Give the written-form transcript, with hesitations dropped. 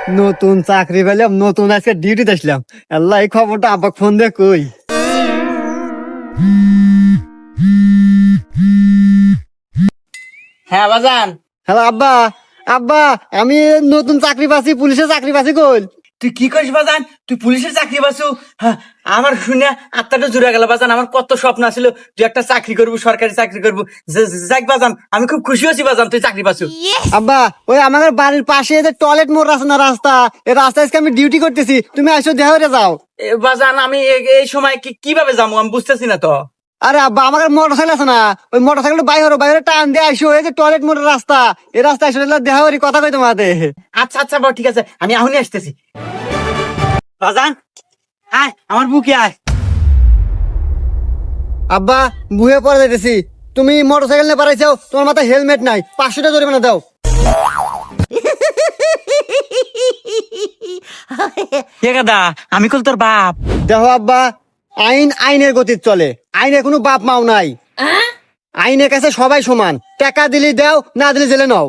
নতুন চাকরি পেলাম, নতুন আজকে ডিউটিতে আসলাম। আল্লাহ, এই খবরটা আব্বা ফোন দিয়ে কই। হ্যাঁ বাজান। হ্যালো আব্বা। আব্বা, আমি নতুন চাকরি পাচ্ছি, পুলিশের চাকরি পাচ্ছি। কই? তুই কি করিস বাজান? তুই পুলিশের চাকরি পাচ্ছু? হ্যাঁ, আমার শুনে আত্মাটা জুড়ে গেল বাজান। আমার কত স্বপ্ন ছিল তুই একটা চাকরি করবো, সরকারি চাকরি করবো। যাক বাজান, আমি খুব খুশি হয়েছি বাজান তুই চাকরি পাচ্ছু। আব্বা, ওই আমাদের বাড়ির পাশে যে টয়লেট মোড় আছে না, রাস্তা, এই রাস্তায় আজকে আমি ডিউটি করতেছি। তুমি আসো, দেখা করে যাও। বাজান আমি এই সময় কিভাবে যাবো আমি বুঝতেছি না তো। আরে আব্বা, আমাদের মোটর সাইকেল আছে না, ওই মোটর সাইকেল বাইরে টান দিয়ে আসো। এই যে টয়লেট মোড়ের রাস্তা, এই রাস্তায় আসো, দেখা করি, কথা কই তোমাদের। আচ্ছা আচ্ছা বাবা, ঠিক আছে, আমি এখনই আসতেছি। বাজান আয়, আমার বুকে আয়। আব্বা, বুয়ে পরে যাইতেছি। তুমি মোটর সাইকেল নিয়ে পারাইছো, তোমার মাথায় হেলমেট নাই, 500 টাকা জরিমানা দাও। কে গাদা? আমি কল তোর বাপ। দেখো আব্বা, আইন আইনের গতির চলে, আইনের কোনো বাপ মাও নাই। আইনের কাছে সবাই সমান, টাকা দিলি দাও, না দিলি জেলে নাও।